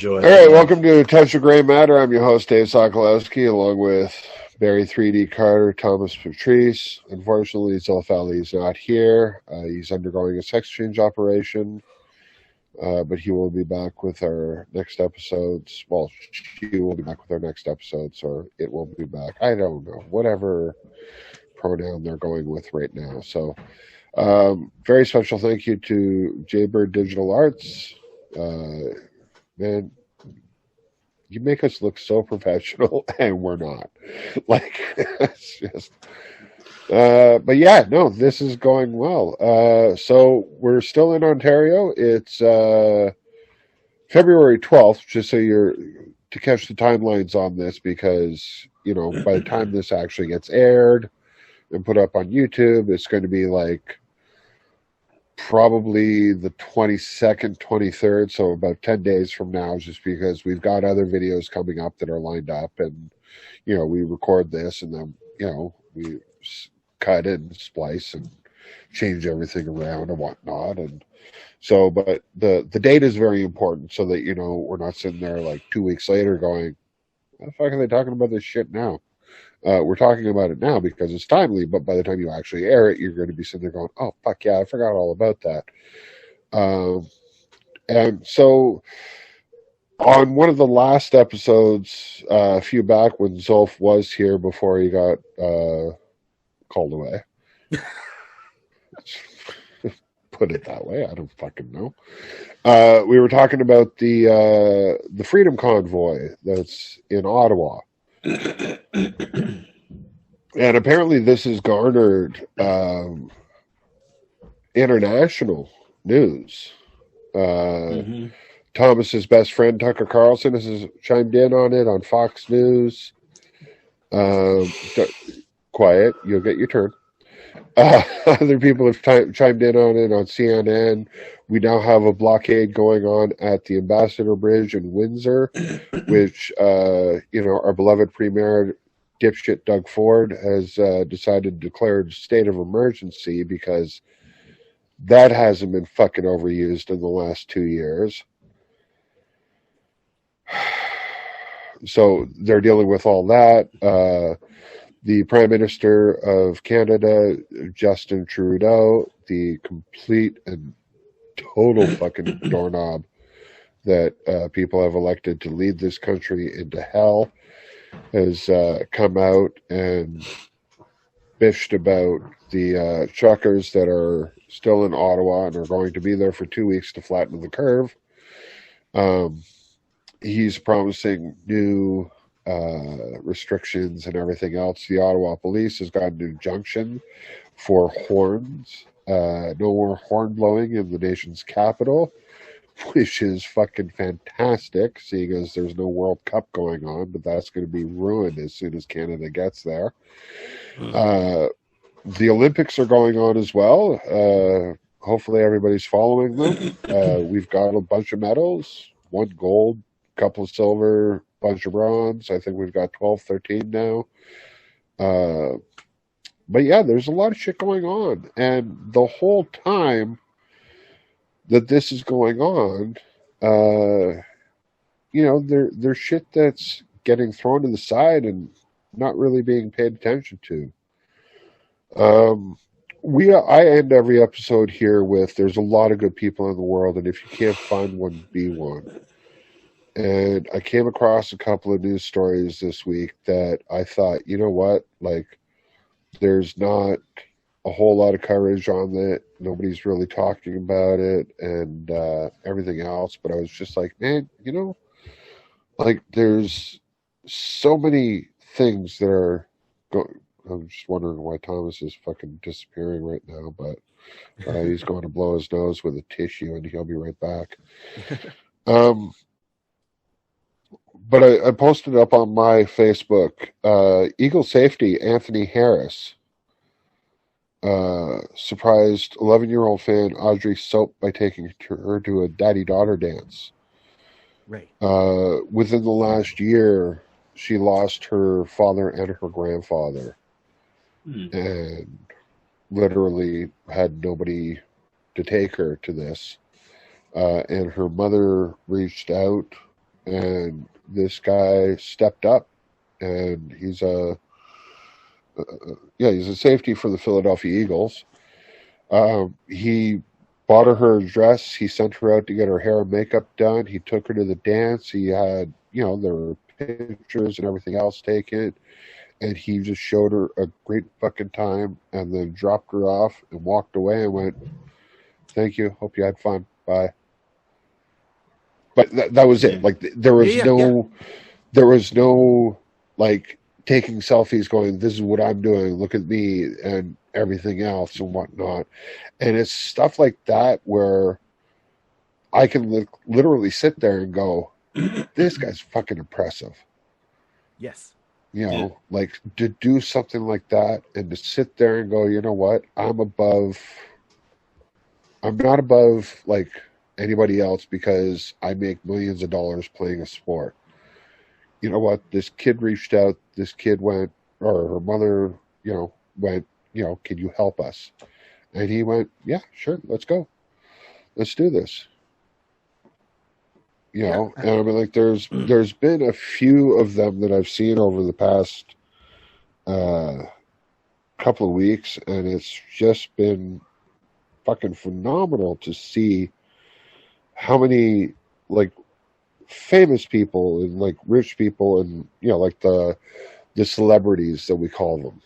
enjoy. All right, welcome to Touch of Gray Matter. I'm your host, Dave Sokolowski, along with Barry 3D Carter, Thomas Patrice. Unfortunately, Zulf is not here. He's undergoing a sex change operation, but he will be back with our next episodes. Well, she will be back with our next episodes, or it will be back. I don't know. Whatever pronoun they're going with right now. So, very special thank you to Jaybird Digital Arts. Man, you make us look so professional, and we're not. Like, it's just. But yeah, no, this is going well. So we're still in Ontario. It's February 12th, just so you're to catch the timelines on this, because by the time this actually gets aired and put up on YouTube, it's going to be like probably the 22nd, 23rd, so about 10 days from now, just because we've got other videos coming up that are lined up, and we record this, and then we cut it and splice and change everything around and whatnot. And so, but the date is very important, so that we're not sitting there like 2 weeks later going, "What the fuck are they talking about this shit now?" We're talking about it now because it's timely, but by the time you actually air it, you're going to be sitting there going, "Oh, fuck yeah, I forgot all about that." And so, on one of the last episodes, a few back, when Zulf was here before he got called away, put it that way, I don't fucking know. We were talking about the Freedom Convoy that's in Ottawa. And apparently this has garnered international news. Thomas's best friend, Tucker Carlson, has chimed in on it on Fox News. Quiet, you'll get your turn. Other people have chimed in on it on CNN. We now have a blockade going on at the Ambassador Bridge in Windsor, which, our beloved Premier dipshit Doug Ford has decided to declare a state of emergency because that hasn't been fucking overused in the last 2 years. So they're dealing with all that. The Prime Minister of Canada, Justin Trudeau, the complete and total fucking doorknob that people have elected to lead this country into hell, has come out and bitched about the truckers that are still in Ottawa and are going to be there for 2 weeks to flatten the curve. He's promising new restrictions and everything else. The Ottawa Police has got an injunction for horns. No more horn blowing in the nation's capital, which is fucking fantastic, seeing as there's no World Cup going on, but that's going to be ruined as soon as Canada gets there. The Olympics are going on as well. Hopefully everybody's following them. We've got a bunch of medals, 1 gold, couple of silver, bunch of bronze. I think we've got 12, 13 now. But yeah, there's a lot of shit going on. And the whole time that this is going on, there's shit that's getting thrown to the side and not really being paid attention to. I end every episode here with, there's a lot of good people in the world, and if you can't find one, be one. And I came across a couple of news stories this week that I thought, you know what, like, there's not a whole lot of coverage on it. Nobody's really talking about it and everything else. But I was just like, man, like, there's so many things that are going. I'm just wondering why Thomas is fucking disappearing right now, but he's going to blow his nose with a tissue and he'll be right back. But I posted up on my Facebook, Eagle Safety, Anthony Harris, surprised 11-year-old fan Audrey Soap by taking her to a daddy-daughter dance. Right. Within the last year, she lost her father and her grandfather. And literally had nobody to take her to this. And her mother reached out and this guy stepped up, and he's a safety for the Philadelphia Eagles. He bought her dress. He sent her out to get her hair and makeup done. He took her to the dance. He had, there were pictures and everything else taken. And he just showed her a great fucking time and then dropped her off and walked away and went, "Thank you. Hope you had fun. Bye." But that was it. Like, there was no like taking selfies going, "This is what I'm doing. Look at me," and everything else and whatnot. And it's stuff like that where I can literally sit there and go, "This guy's fucking impressive." Yes. Like, to do something like that and to sit there and go, "You know what? I'm not above like anybody else because I make millions of dollars playing a sport." You know what? This kid reached out. This kid went, or her mother, went, "Can you help us?" And he went, "Yeah, sure. Let's go. Let's do this." And I mean, like, there's been a few of them that I've seen over the past couple of weeks, and it's just been fucking phenomenal to see how many like famous people and like rich people and like the celebrities that we call them,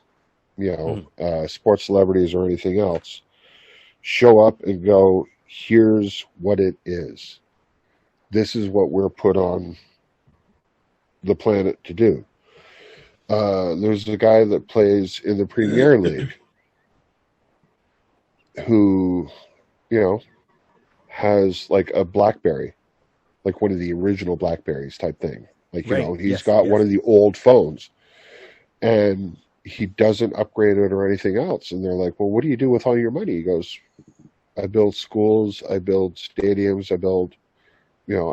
sports celebrities or anything else, show up and go, "Here's what it is. This is what we're put on the planet to do." There's a guy that plays in the Premier League who, has like a BlackBerry, like one of the original Blackberries type thing. Like, he's got one of the old phones, and he doesn't upgrade it or anything else. And they're like, "Well, what do you do with all your money?" He goes, "I build schools, I build stadiums, I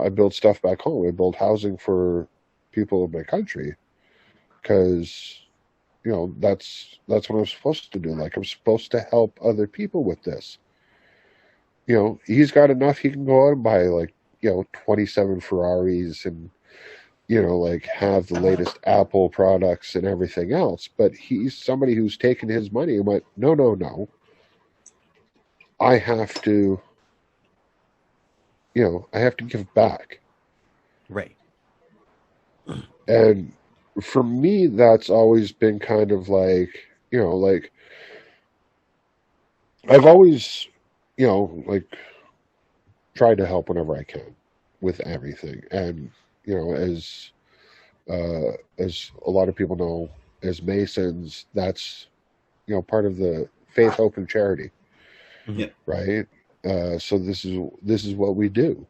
build stuff back home. I build housing for people in my country because, that's what I'm supposed to do. Like, I'm supposed to help other people with this." He's got enough. He can go out and buy like, 27 Ferraris and, like have the latest Apple products and everything else. But he's somebody who's taken his money and went, "No, no, no. I have to, I have to give back." Right. And for me, that's always been kind of like, like, I've always, like, tried to help whenever I can with everything. And, as a lot of people know, as Masons, that's, part of the faith, hope, and charity. Yeah. Right. So this is what we do.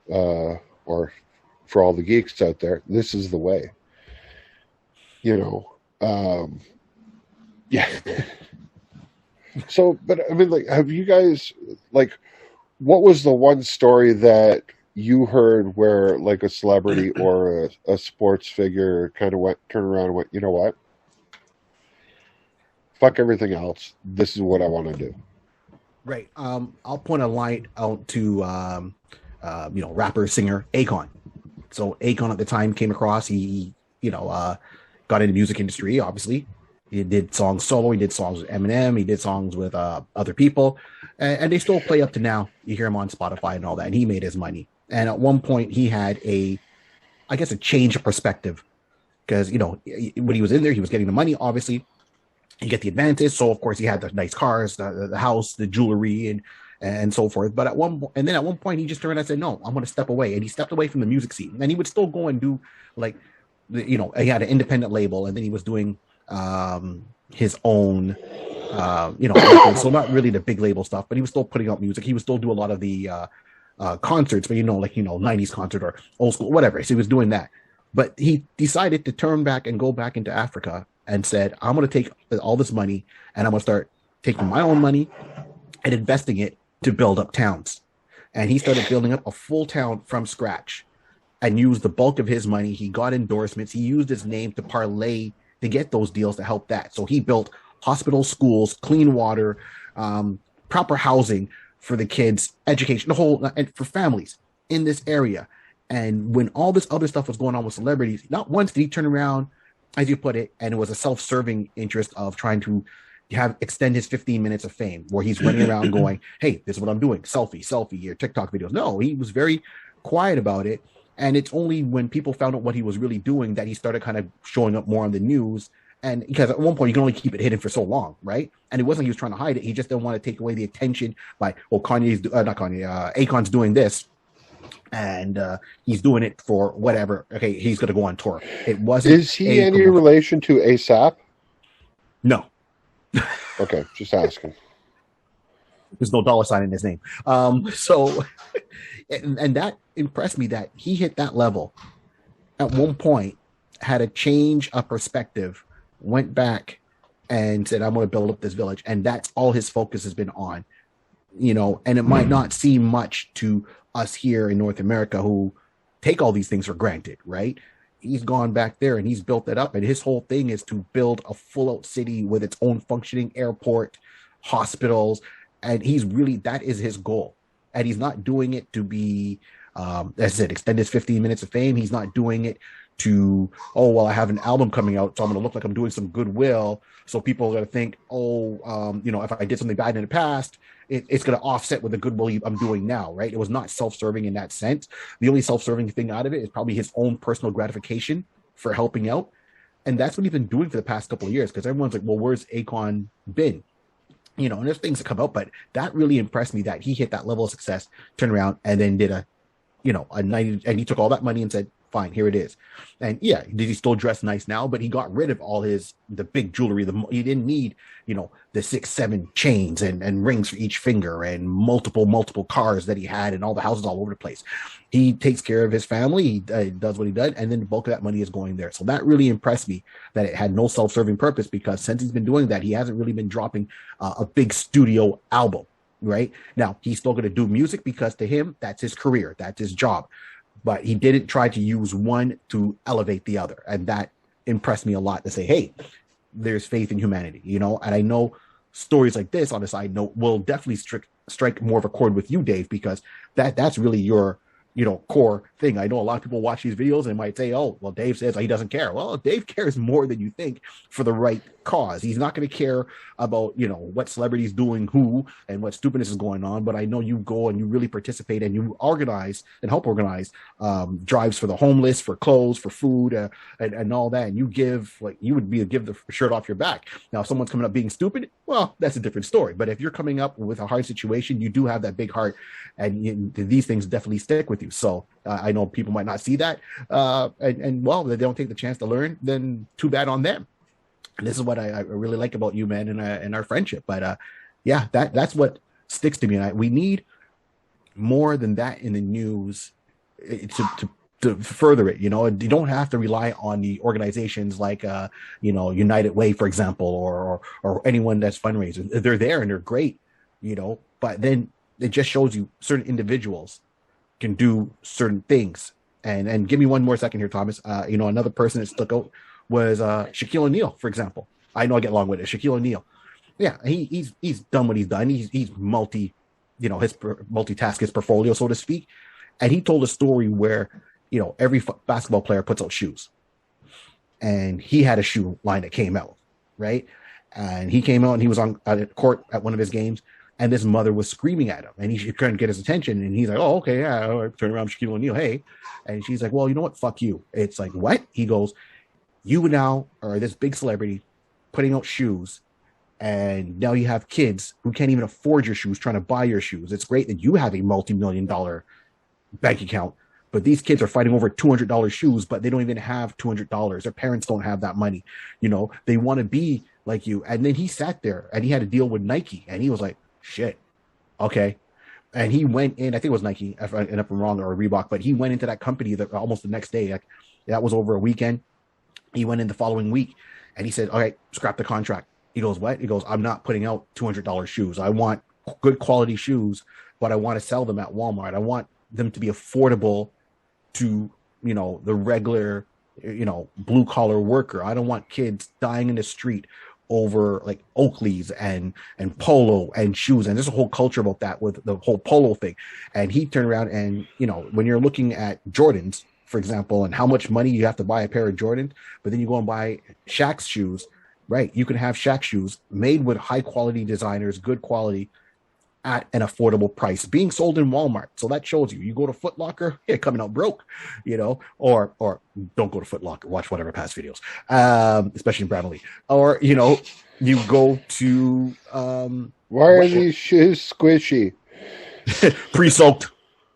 Or for all the geeks out there, this is the way. Yeah. So, but I mean, like, have you guys, like, what was the one story that you heard where like a celebrity or a sports figure kind of turned around and went, "You know what? Fuck everything else. This is what I want to do." Right. I'll point a light out to, rapper, singer Akon. So Akon at the time came across, he got into the music industry, obviously. He did songs solo. He did songs with Eminem. He did songs with other people. And they still play up to now. You hear him on Spotify and all that. And he made his money. And at one point, he had a change of perspective. Because, when he was in there, he was getting the money, obviously. You get the advantage. So, of course, he had the nice cars, the house, the jewelry, and so forth. But at one point, he just turned and said, "No, I'm going to step away." And he stepped away from the music scene. And he would still go and do, like, he had an independent label. And then he was doing his own, so not really the big label stuff, but he was still putting out music. He would still do a lot of the concerts, but 90s concert or old school, whatever. So he was doing that. But he decided to turn back and go back into Africa and said, "I'm going to take all this money and I'm going to start taking my own money and investing it to build up towns." And he started building up a full town from scratch and used the bulk of his money. He got endorsements. He used his name to parlay to get those deals to help that. So he built hospitals, schools, clean water, proper housing for the kids, education, and for families in this area. And when all this other stuff was going on with celebrities, not once did he turn around, as you put it, and it was a self-serving interest of trying to extend his 15 minutes of fame, where he's running around going, "Hey, this is what I'm doing, selfie, your TikTok videos." No, he was very quiet about it. And it's only when people found out what he was really doing that he started kind of showing up more on the news. And because at one point you can only keep it hidden for so long, right? And it wasn't he was trying to hide it; he just didn't want to take away the attention by, well, Akon's doing this, and he's doing it for whatever. Okay, he's going to go on tour. It wasn't. Is he any relation to ASAP? No. Okay, just asking. There's no dollar sign in his name. So, and that impressed me that he hit that level at one point, had a change of perspective, went back and said, "I'm going to build up this village," and that's all his focus has been on. And it might not seem much to us here in North America who take all these things for granted, right? He's gone back there and he's built that up, and his whole thing is to build a full out city with its own functioning airport, hospitals, and that is his goal. And he's not doing it to be, as I said, extend his 15 minutes of fame. He's not doing it to, oh, well, I have an album coming out, so I'm going to look like I'm doing some goodwill. So people are going to think, if I did something bad in the past, it's going to offset with the goodwill I'm doing now, right? It was not self-serving in that sense. The only self-serving thing out of it is probably his own personal gratification for helping out. And that's what he's been doing for the past couple of years, because everyone's like, well, where's Akon been? And there's things that come out, but that really impressed me that he hit that level of success, turned around, and then did a 90, and he took all that money and said, fine, here it is. And yeah, did he still dress nice now? But he got rid of all the big jewelry. He didn't need, the 6-7 chains and rings for each finger and multiple cars that he had and all the houses all over the place. He takes care of his family. He does what he does. And then the bulk of that money is going there. So that really impressed me, that it had no self-serving purpose, because since he's been doing that, he hasn't really been dropping a big studio album. Right now, he's still going to do music because to him, that's his career. That's his job. But he didn't try to use one to elevate the other. And that impressed me a lot, to say, hey, there's faith in humanity, and I know stories like this, on a side note, will definitely strike more of a chord with you, Dave, because that's really your core thing. I know a lot of people watch these videos and might say, oh, well, Dave says he doesn't care. Well, Dave cares more than you think for the right cause. He's not going to care about, what celebrities doing who and what stupidness is going on. But I know you go and you really participate and you organize and help organize drives for the homeless, for clothes, for food, and all that. And you give, you would give the shirt off your back. Now, if someone's coming up being stupid, well, that's a different story. But if you're coming up with a hard situation, you do have that big heart, and these things definitely stick with you. So I know people might not see that, and well, they don't take the chance to learn, then too bad on them. And this is what I really like about you, man, and our friendship. But yeah, that's what sticks to me. And we need more than that in the news to further it. You don't have to rely on the organizations like United Way, for example, or anyone that's fundraising. They're there and they're great, but then it just shows you certain individuals can do certain things. And give me one more second here, Thomas. Another person that stuck out was Shaquille O'Neal, for example. I know I get along with it. Shaquille O'Neal. Yeah, he's done what he's done. He's multitask his portfolio, so to speak. And he told a story where, every basketball player puts out shoes. And he had a shoe line that came out, right? And he came out and he was on court at one of his games. And this mother was screaming at him, and he couldn't get his attention. And he's like, "Oh, okay, yeah." I turn around, Shaquille O'Neal, hey, and she's like, "Well, you know what? Fuck you." It's like, what? He goes, "You now are this big celebrity, putting out shoes, and now you have kids who can't even afford your shoes, trying to buy your shoes. It's great that you have a multi-million-dollar bank account, but these kids are fighting over $200 shoes, but they don't even have $200. Their parents don't have that money. They want to be like you." And then he sat there, and he had to deal with Nike, and he was like, shit, okay. And he went in, I think it was Nike, if I'm wrong, or Reebok, but he went into that company almost the next day. That was over a weekend. He went in the following week, and he said, all right, scrap the contract. He goes, what? He goes, I'm not putting out $200 shoes. I want good quality shoes, but I want to sell them at Walmart. I want them to be affordable to, the regular, blue collar worker. I don't want kids dying in the street over like Oakleys and polo and shoes, and there's a whole culture about that with the whole polo thing. And he turned around and, you know, when you're looking at Jordans, for example, and how much money you have to buy a pair of Jordans, but then you go and buy Shaq's shoes, right? You can have Shaq shoes made with high quality designers, good quality, at an affordable price, being sold in Walmart. So that shows you go to Foot Locker, you're coming out broke, you know, or don't go to Foot Locker, watch whatever past videos, especially in Bradley, or, you know, you go to why are these shoes squishy? Pre-soaked.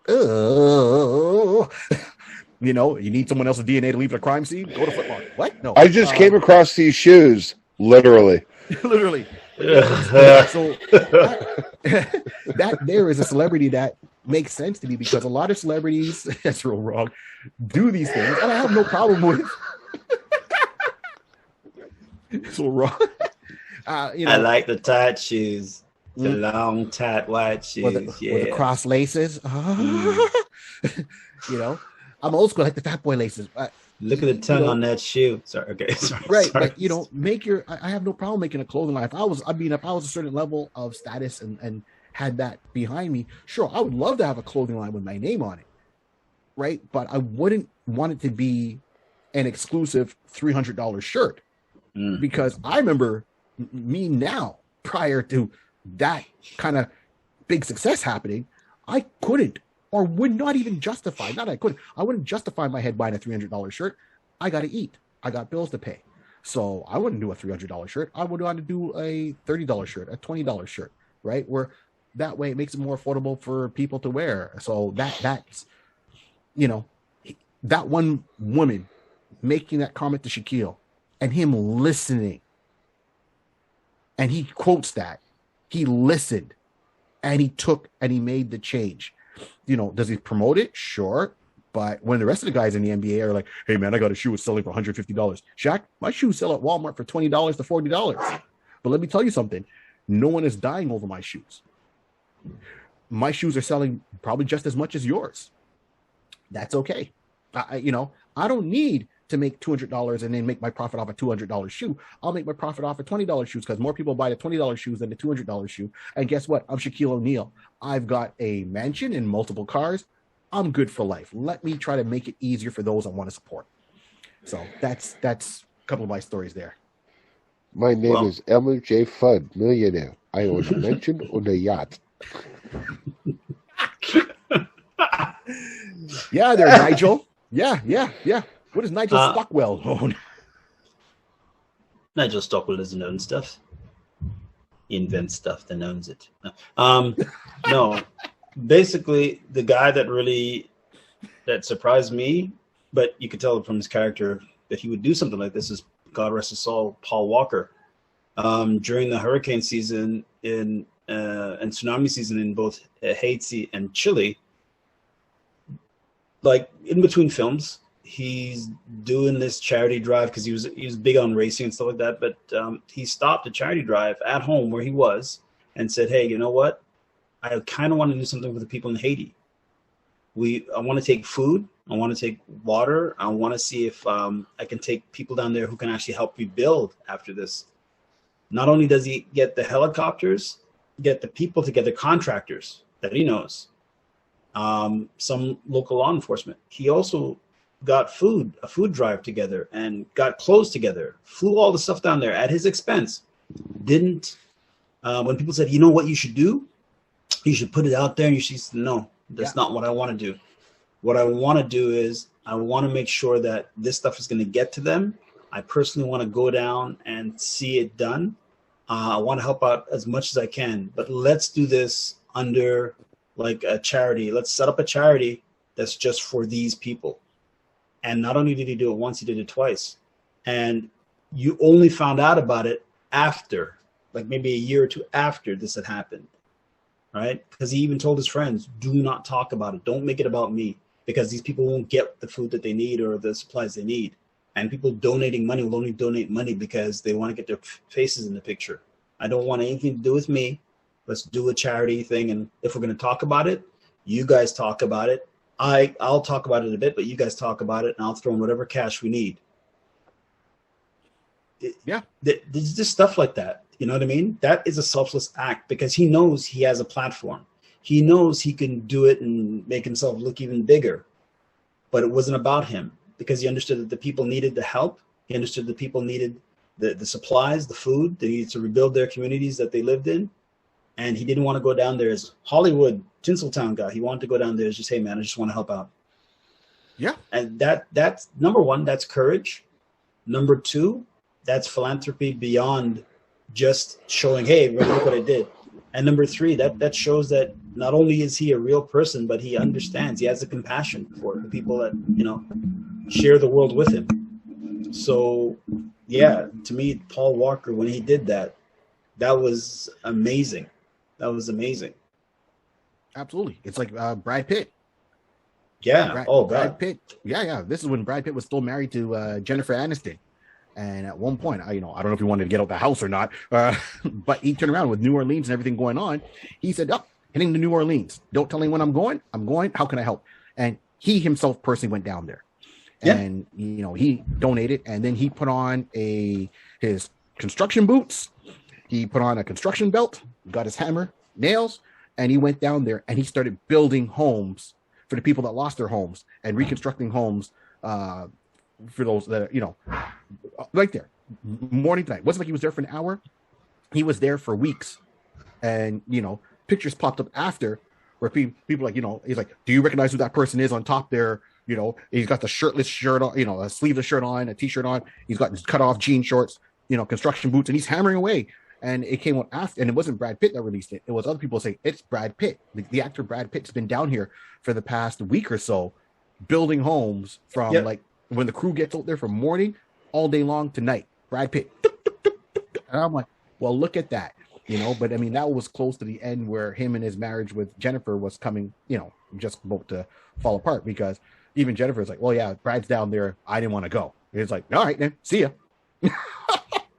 You know, you need someone else's DNA to leave at a crime scene, go to Foot Locker. What? No, I just came across these shoes, literally. Literally. So that there is a celebrity that makes sense to me, because a lot of celebrities, that's real wrong, do these things, and I have no problem with so wrong. You know, I like the tight shoes, the long tight white shoes, with the cross laces. You know, I'm old school, like the Fat Boy laces. Look at the tongue on that shoe. Sorry, okay. Sorry, right, sorry. but you know, I have no problem making a clothing line. If I was a certain level of status and had that behind me, sure, I would love to have a clothing line with my name on it, right? But I wouldn't want it to be an exclusive $300 shirt, because I remember me now, prior to that kind of big success happening, I couldn't, or would not even justify, I wouldn't justify my head buying a $300 shirt. I got to eat. I got bills to pay. So I wouldn't do a $300 shirt. I would want to do a $30 shirt, a $20 shirt, right? Where that way it makes it more affordable for people to wear. So that's, you know, that one woman making that comment to Shaquille and him listening, and he quotes that, he listened and he made the change. You know, does he promote it? Sure. But when the rest of the guys in the NBA are like, hey, man, I got a shoe that's selling for $150. Shaq, my shoes sell at Walmart for $20 to $40. But let me tell you something. No one is dying over my shoes. My shoes are selling probably just as much as yours. That's okay. You know, I don't need to make $200 and then make my profit off a $200 shoe. I'll make my profit off of $20 shoes, because more people buy the $20 shoes than the $200 shoe. And guess what? I'm Shaquille O'Neal. I've got a mansion and multiple cars. I'm good for life. Let me try to make it easier for those I want to support. So that's a couple of my stories there. My name is Elmer J. Fudd, millionaire. I own a mansion on a yacht. Yeah, there, Nigel. Yeah. What does Nigel Stockwell own? Nigel Stockwell doesn't own stuff. He invents stuff, then owns it. No. Basically, the guy that surprised me, but you could tell from his character that he would do something like this, is, God rest his soul, Paul Walker. During the hurricane season and tsunami season in both Haiti and Chile, like in between films, he's doing this charity drive, because he was big on racing and stuff like that. But he stopped a charity drive at home where he was and said, hey, you know what? I kind of want to do something for the people in Haiti. I want to take food. I want to take water. I want to see if I can take people down there who can actually help rebuild after this. Not only does he get the helicopters, get the people together, contractors that he knows, some local law enforcement. He also got a food drive together, and got clothes together, flew all the stuff down there at his expense. When people said, you know what you should do? You should put it out there, and you should say, no, that's not what I want to do. What I want to do is I want to make sure that this stuff is going to get to them. I personally want to go down and see it done. I want to help out as much as I can, but let's do this under like a charity. Let's set up a charity that's just for these people. And not only did he do it once, he did it twice. And you only found out about it after, like maybe a year or two after this had happened, right? Because he even told his friends, do not talk about it. Don't make it about me, because these people won't get the food that they need or the supplies they need. And people donating money will only donate money because they want to get their faces in the picture. I don't want anything to do with me. Let's do a charity thing. And if we're going to talk about it, you guys talk about it. I'll talk about it a bit, but you guys talk about it, and I'll throw in whatever cash we need. There's just stuff like that. You know what I mean? That is a selfless act because he knows he has a platform. He knows he can do it and make himself look even bigger. But it wasn't about him because he understood that the people needed the help. He understood the people needed the supplies, the food. They needed to rebuild their communities that they lived in. And he didn't want to go down there as Hollywood, Tinseltown guy. He wanted to go down there as just, hey, man, I just want to help out. Yeah. And that's number one, that's courage. Number two, that's philanthropy beyond just showing, hey, look what I did. And number three, that shows that not only is he a real person, but he understands. He has a compassion for the people that, share the world with him. So, yeah, to me, Paul Walker, when he did that, that was amazing. That was amazing. Absolutely. It's like Brad Pitt. Yeah. Brad Pitt. Yeah. This is when Brad Pitt was still married to Jennifer Aniston. And at one point, I don't know if he wanted to get out the house or not, but he turned around with New Orleans and everything going on. He said, heading to New Orleans. Don't tell anyone I'm going. I'm going. How can I help? And he himself personally went down there. Yeah. And, he donated. And then he put on his construction boots. He put on a construction belt, got his hammer, nails, and he went down there and he started building homes for the people that lost their homes and reconstructing homes for those that, right there, morning to night. It wasn't like he was there for an hour. He was there for weeks. And, pictures popped up after where people like, he's like, do you recognize who that person is on top there? He's got the shirtless shirt on, a sleeveless shirt on, a t-shirt on. He's got his cut off jean shorts, construction boots, and he's hammering away. And it came out after, and it wasn't Brad Pitt that released it. It was other people saying it's Brad Pitt. The actor Brad Pitt's been down here for the past week or so, building homes from like when the crew gets out there from morning all day long to night. Brad Pitt, and I'm like, well, look at that, But I mean, that was close to the end where him and his marriage with Jennifer was coming, just about to fall apart because even Jennifer's like, well, yeah, Brad's down there. I didn't want to go. It's like, all right, then, see ya.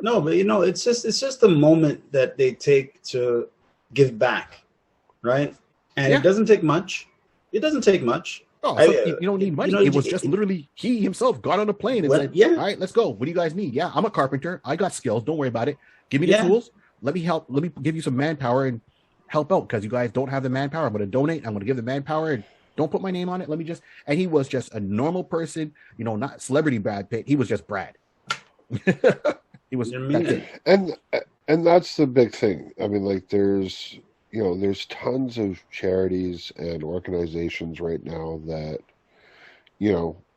No, but it's just the moment that they take to give back, right? And it doesn't take much. It doesn't take much. Oh, you don't need money. It was just literally he himself got on a plane and said, all right, let's go. What do you guys need? Yeah, I'm a carpenter. I got skills. Don't worry about it. Give me the tools. Let me help. Let me give you some manpower and help out because you guys don't have the manpower. I'm going to donate. I'm going to give the manpower and don't put my name on it. Let me just. And he was just a normal person, not celebrity Brad Pitt. He was just Brad. He was and that's the big thing. I mean, like there's tons of charities and organizations right now that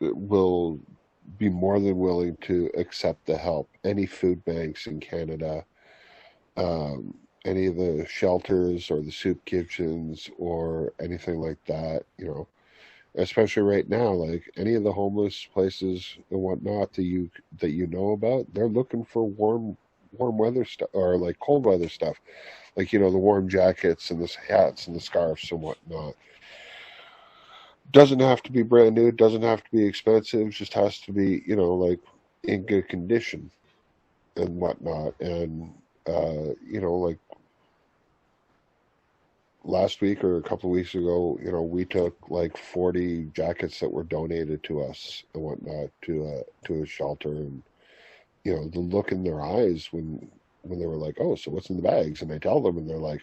will be more than willing to accept the help. Any food banks in Canada, any of the shelters or the soup kitchens or anything like that, especially right now, like any of the homeless places and whatnot that you know about, they're looking for warm weather stuff or like cold weather stuff, like the warm jackets and the hats and the scarves and whatnot. Doesn't have to be brand new, doesn't have to be expensive, just has to be like in good condition and whatnot. And like last week or a couple of weeks ago, we took like 40 jackets that were donated to us and whatnot to a shelter, and the look in their eyes when they were like, "Oh, so what's in the bags?" And I tell them, and they're like,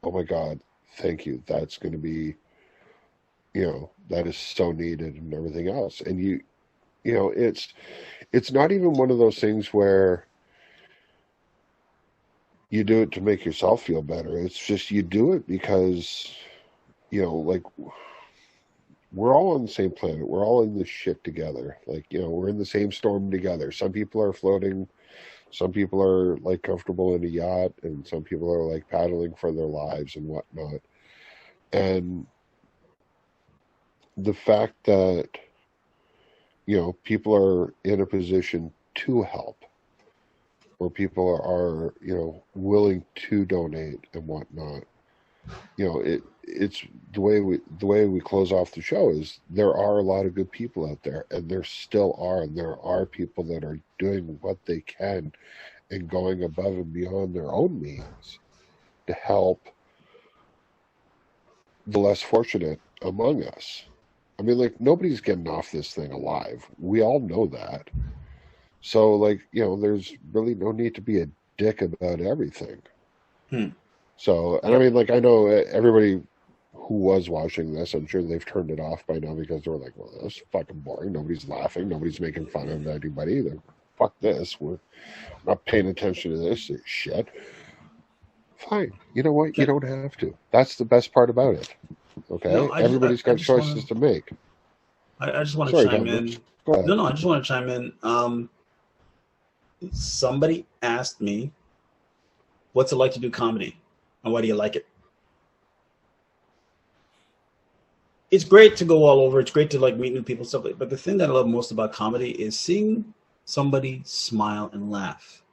"Oh my God, thank you. That's going to be, that is so needed," and everything else. And it's not even one of those things where you do it to make yourself feel better. It's just you do it because, like we're all on the same planet. We're all in this shit together. Like, we're in the same storm together. Some people are floating. Some people are like comfortable in a yacht, and some people are like paddling for their lives and whatnot. And the fact that, people are in a position to help, or people are, willing to donate and whatnot. It's the way we close off the show is there are a lot of good people out there, and there still are, and there are people that are doing what they can and going above and beyond their own means to help the less fortunate among us. I mean, like, nobody's getting off this thing alive. We all know that. So, like, there's really no need to be a dick about everything. So, and I mean, like, I know everybody who was watching this, I'm sure they've turned it off by now because they're like, well, that's fucking boring. Nobody's laughing. Nobody's making fun of anybody. Then fuck this. We're not paying attention to this shit. Fine. You know what? You don't have to. That's the best part about it. Okay? No, Everybody's got choices to make. I just want to chime in. Go ahead. No, I just want to chime in. Somebody asked me, what's it like to do comedy? And why do you like it? It's great to go all over. It's great to like meet new people, stuff like. But the thing that I love most about comedy is seeing somebody smile and laugh.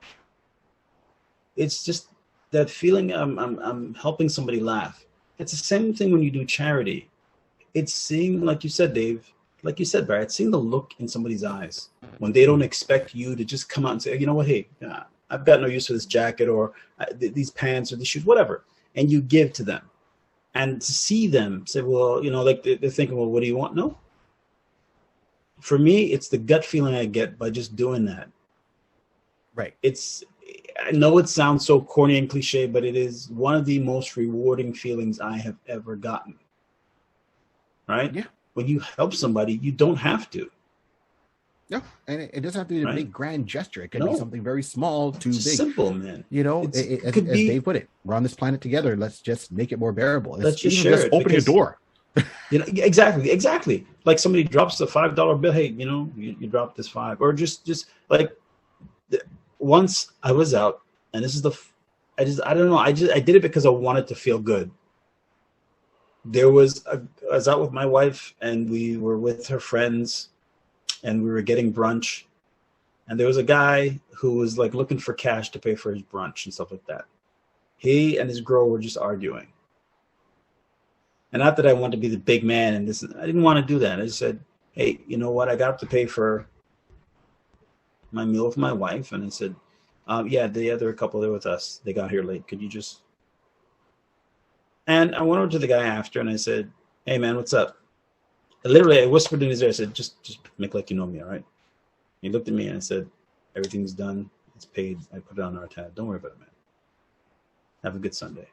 It's just that feeling I'm helping somebody laugh. It's the same thing when you do charity. It's seeing, like you said, Dave, like you said, Barry, it's seeing the look in somebody's eyes when they don't expect you to just come out and say, you know what, hey, I've got no use for this jacket or these pants or these shoes, whatever. And you give to them. And to see them say, well, like they're thinking, well, what do you want? No. For me, it's the gut feeling I get by just doing that. Right. I know it sounds so corny and cliche, but it is one of the most rewarding feelings I have ever gotten. Right? Yeah. When you help somebody, you don't have to. No, and it doesn't have to be a big grand gesture. It could be something very small to big. Simple, man. As Dave put it, we're on this planet together. Let's just make it more bearable. Let's just share it. Open your door. Exactly. Like somebody drops a $5 bill. Hey, you dropped this $5, or just like once I was out, and this is I don't know. I did it because I wanted to feel good. I was out with my wife, and we were with her friends. And we were getting brunch, and there was a guy who was like looking for cash to pay for his brunch and stuff like that. He and his girl were just arguing. And not that I wanted to be the big man, and I didn't want to do that. I just said, hey, you know what? I got to pay for my meal with my wife. And I said, yeah, there are a couple there with us. They got here late. Could you just... And I went over to the guy after, and I said, hey, man, what's up? Literally, I whispered in his ear. I said, just make like you know me, all right? He looked at me and I said, everything's done. It's paid. I put it on our tab. Don't worry about it, man. Have a good Sunday.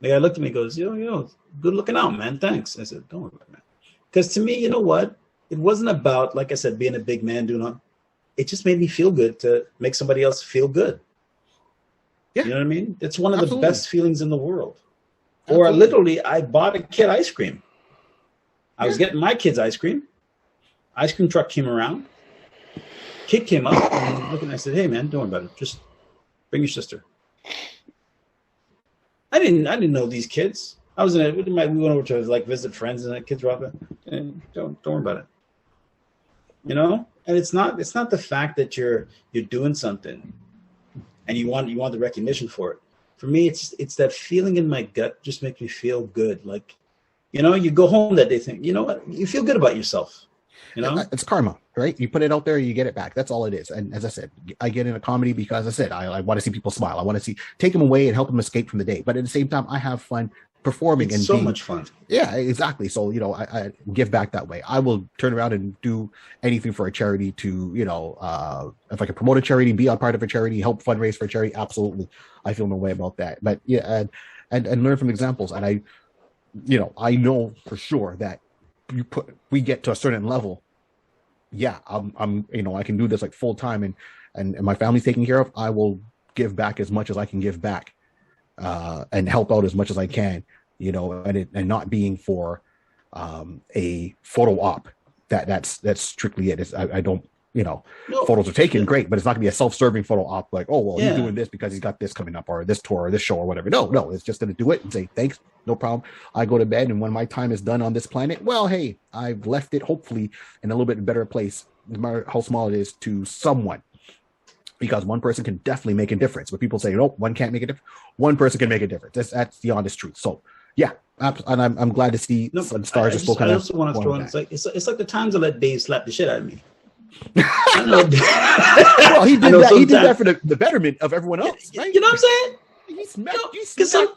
The guy looked at me and goes, good looking out, man. Thanks. I said, don't worry about it, man. Because to me, you know what? It wasn't about, like I said, being a big man, it just made me feel good to make somebody else feel good. Yeah. You know what I mean? It's one of the best feelings in the world. Absolutely. Or literally, I bought a kid ice cream. I was getting my kids ice cream. Ice cream truck came around. Kid came up and looking. I said, "Hey, man, don't worry about it. Just bring your sister." I didn't know these kids. We went over to like visit friends, and the kids were up there. And don't worry about it. And it's not the fact that you're doing something, and you want the recognition for it. For me, it's that feeling in my gut just makes me feel good, like. You go home that day, think, you know what? You feel good about yourself. It's karma, right? You put it out there, you get it back. That's all it is. And as I said, I get into comedy because I said I want to see people smile. I want to take them away and help them escape from the day. But at the same time, I have fun performing. It's so much fun. Yeah, exactly. So I give back that way. I will turn around and do anything for a charity to if I can promote a charity, be a part of a charity, help fundraise for a charity. Absolutely, I feel no way about that. But yeah, and learn from examples. And I know for sure that we get to a certain level. Yeah, I'm I can do this like full time and my family's taken care of. I will give back as much as I can give back, and help out as much as I can, and not being for a photo op. That's strictly it. I don't. Photos are taken, great, but it's not gonna be a self-serving photo op like, oh, well, he's doing this because he's got this coming up or this tour or this show or whatever. No, it's just gonna do it and say, thanks, no problem. I go to bed, and when my time is done on this planet, well, hey, I've left it hopefully in a little bit better place, no matter how small it is, to someone. Because one person can definitely make a difference. But people say, one can't make a difference. One person can make a difference. That's the honest truth. So, yeah, and I'm glad to see some stars are still kind of. I also want to throw in. It's like the times I let Dave slap the shit out of me. Well, he did that. He did that for the betterment of everyone else, right? You know what I'm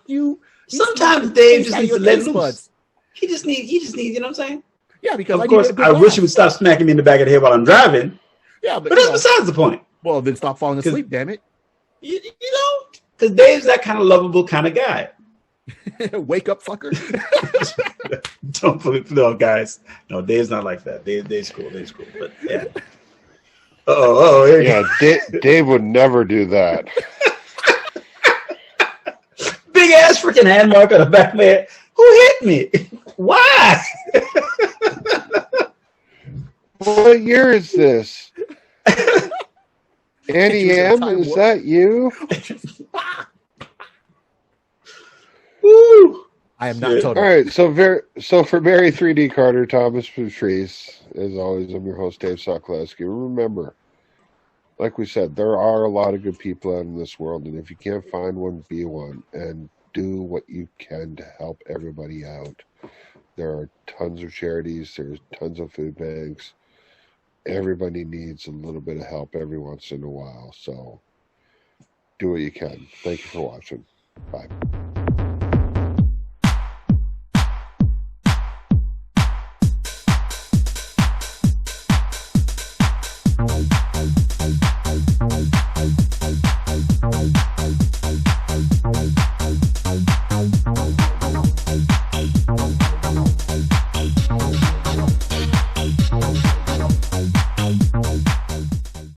saying? Sometimes Dave just needs to let loose. He just needs. You know what I'm saying? Yeah, because of course I wish he would stop smacking me in the back of the head while I'm driving. Yeah, But that's besides the point. Well, then stop falling asleep, damn it. You know, because Dave's that kind of lovable kind of guy. Wake up, fucker. Don't put no, guys. No, Dave's not like that. Dave's cool. Dave's cool. But yeah. Yeah, Dave would never do that. Big ass freaking hand mark on the back of my head. Who hit me? Why? What year is this? Annie M, is that you? Woo! I am not total. All right, so for Barry 3D Carter, Thomas Patrice, as always, I'm your host, Dave Sokolowski. Remember, like we said, there are a lot of good people out in this world, and if you can't find one, be one, and do what you can to help everybody out. There are tons of charities, there's tons of food banks. Everybody needs a little bit of help every once in a while, so do what you can. Thank you for watching. Bye.